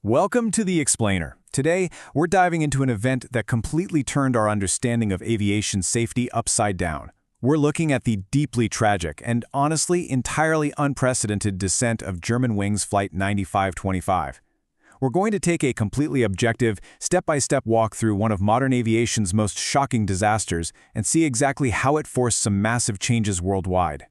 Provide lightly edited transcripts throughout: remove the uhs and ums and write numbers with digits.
Welcome to The Explainer. Today, we're diving into an event that completely turned our understanding of aviation safety upside down. We're looking at the deeply tragic and honestly entirely unprecedented descent of Germanwings Flight 9525. We're going to take a completely objective, step-by-step walk through one of modern aviation's most shocking disasters and see exactly how it forced some massive changes worldwide.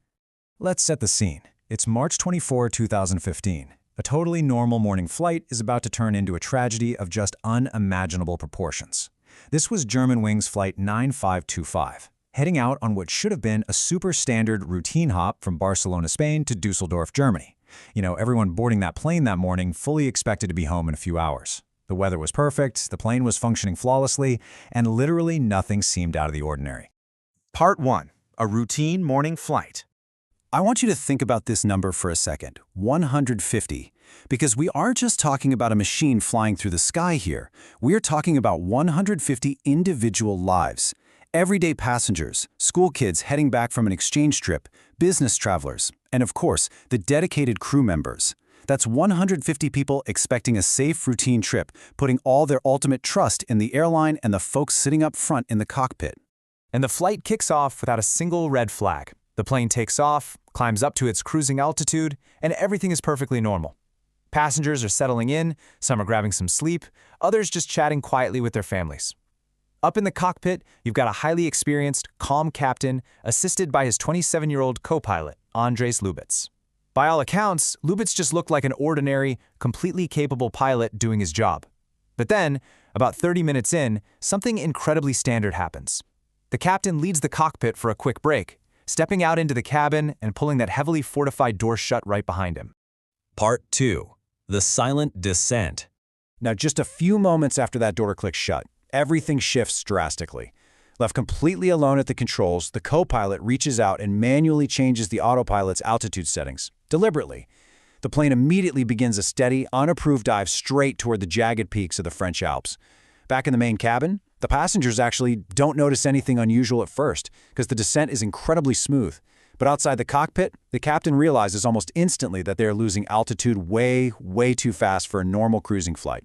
Let's set the scene. It's March 24, 2015. A totally normal morning flight is about to turn into a tragedy of just unimaginable proportions. This was Germanwings Flight 9525, heading out on what should have been a super standard routine hop from Barcelona, Spain to Dusseldorf, Germany. Everyone boarding that plane that morning fully expected to be home in a few hours. The weather was perfect, the plane was functioning flawlessly, and literally nothing seemed out of the ordinary. Part 1. A routine morning flight. I want you to think about this number for a second, 150, because we aren't just talking about a machine flying through the sky here. We're talking about 150 individual lives. Everyday passengers, school kids heading back from an exchange trip, business travelers, and of course, the dedicated crew members. That's 150 people expecting a safe, routine trip, putting all their ultimate trust in the airline and the folks sitting up front in the cockpit. And the flight kicks off without a single red flag. The plane takes off, climbs up to its cruising altitude, and everything is perfectly normal. Passengers are settling in, some are grabbing some sleep, others just chatting quietly with their families. Up in the cockpit, you've got a highly experienced, calm captain assisted by his 27-year-old co-pilot, Andres Lubitz. By all accounts, Lubitz just looked like an ordinary, completely capable pilot doing his job. But then, about 30 minutes in, something incredibly standard happens. The captain leads the cockpit for a quick break, stepping out into the cabin and pulling that heavily fortified door shut right behind him. Part 2. The silent descent. Now, just a few moments after that door clicks shut, everything shifts drastically. Left completely alone at the controls, the co-pilot reaches out and manually changes the autopilot's altitude settings, deliberately. The plane immediately begins a steady, unapproved dive straight toward the jagged peaks of the French Alps. Back in the main cabin, the passengers actually don't notice anything unusual at first, because the descent is incredibly smooth. But outside the cockpit, the captain realizes almost instantly that they are losing altitude way too fast for a normal cruising flight.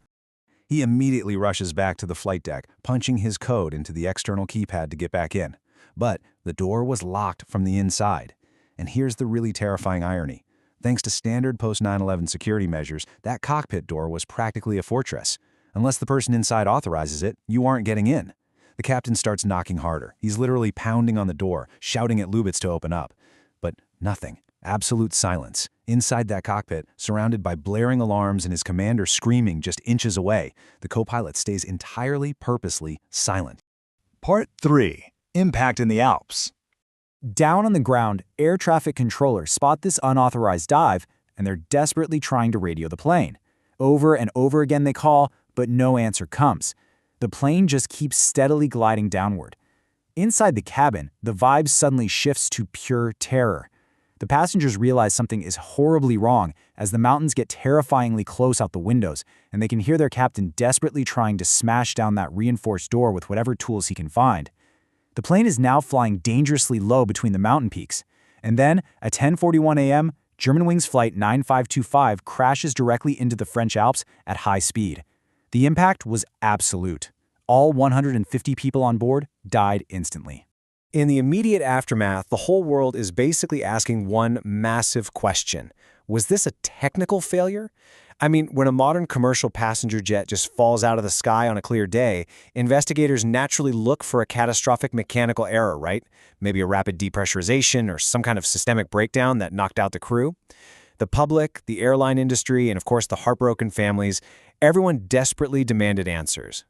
He immediately rushes back to the flight deck, punching his code into the external keypad to get back in. But the door was locked from the inside. And here's the really terrifying irony. Thanks to standard post-9/11 security measures, that cockpit door was practically a fortress. Unless the person inside authorizes it, you aren't getting in. The captain starts knocking harder. He's literally pounding on the door, shouting at Lubitz to open up. But nothing. Absolute silence. Inside that cockpit, surrounded by blaring alarms and his commander screaming just inches away, the co-pilot stays entirely purposely silent. Part 3. Impact in the Alps. Down on the ground, air traffic controllers spot this unauthorized dive, and they're desperately trying to radio the plane. Over and over again they call, but no answer comes. The plane just keeps steadily gliding downward. Inside the cabin, the vibe suddenly shifts to pure terror. The passengers realize something is horribly wrong as the mountains get terrifyingly close out the windows, and they can hear their captain desperately trying to smash down that reinforced door with whatever tools he can find. The plane is now flying dangerously low between the mountain peaks. And then, at 10:41 a.m., Germanwings Flight 9525 crashes directly into the French Alps at high speed. The impact was absolute. All 150 people on board died instantly. In the immediate aftermath, the whole world is basically asking one massive question. Was this a technical failure? I mean, when a modern commercial passenger jet just falls out of the sky on a clear day, investigators naturally look for a catastrophic mechanical error, right? Maybe a rapid depressurization or some kind of systemic breakdown that knocked out the crew. The public, the airline industry, and of course the heartbroken families, everyone desperately demanded answers.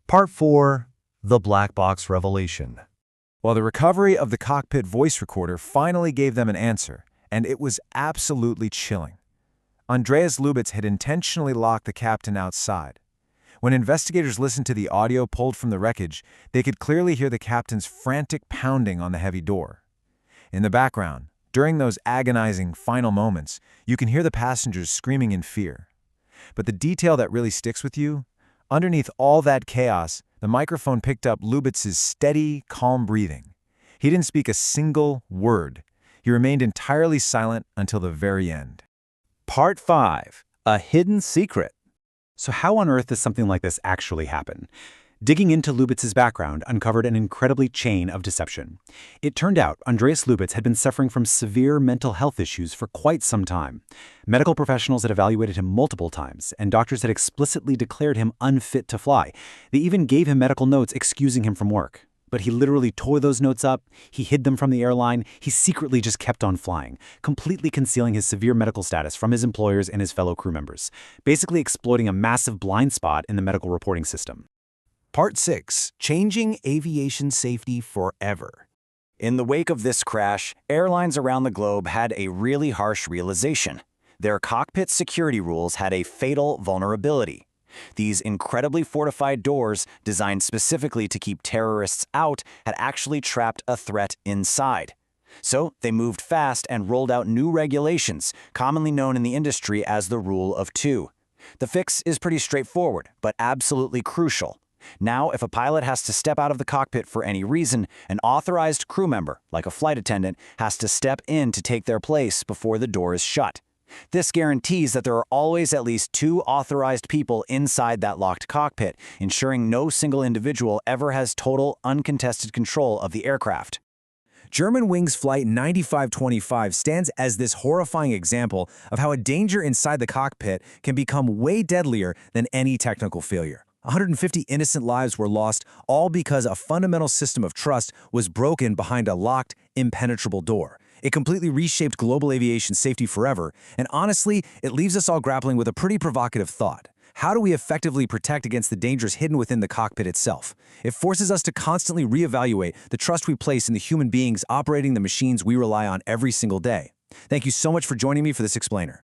Part 4. The black box revelation. Well, the recovery of the cockpit voice recorder finally gave them an answer, and it was absolutely chilling. Andreas Lubitz had intentionally locked the captain outside. When investigators listened to the audio pulled from the wreckage, they could clearly hear the captain's frantic pounding on the heavy door. In the background, during those agonizing final moments, you can hear the passengers screaming in fear. But the detail that really sticks with you, underneath all that chaos, the microphone picked up Lubitz's steady, calm breathing. He didn't speak a single word. He remained entirely silent until the very end. Part 5. A hidden secret. So how on earth does something like this actually happen? Digging into Lubitz's background uncovered an incredibly chain of deception. It turned out Andreas Lubitz had been suffering from severe mental health issues for quite some time. Medical professionals had evaluated him multiple times, and doctors had explicitly declared him unfit to fly. They even gave him medical notes excusing him from work. But he literally tore those notes up, he hid them from the airline, he secretly just kept on flying, completely concealing his severe medical status from his employers and his fellow crew members, basically exploiting a massive blind spot in the medical reporting system. Part 6. Changing Aviation Safety Forever. In the wake of this crash, airlines around the globe had a really harsh realization. Their cockpit security rules had a fatal vulnerability. These incredibly fortified doors, designed specifically to keep terrorists out, had actually trapped a threat inside. So they moved fast and rolled out new regulations, commonly known in the industry as the Rule of Two. The fix is pretty straightforward, but absolutely crucial. Now, if a pilot has to step out of the cockpit for any reason, an authorized crew member, like a flight attendant, has to step in to take their place before the door is shut. This guarantees that there are always at least 2 authorized people inside that locked cockpit, ensuring no single individual ever has total, uncontested control of the aircraft. Germanwings Flight 9525 stands as this horrifying example of how a danger inside the cockpit can become way deadlier than any technical failure. 150 innocent lives were lost, all because a fundamental system of trust was broken behind a locked, impenetrable door. It completely reshaped global aviation safety forever, and honestly, it leaves us all grappling with a pretty provocative thought. How do we effectively protect against the dangers hidden within the cockpit itself? It forces us to constantly reevaluate the trust we place in the human beings operating the machines we rely on every single day. Thank you so much for joining me for this explainer.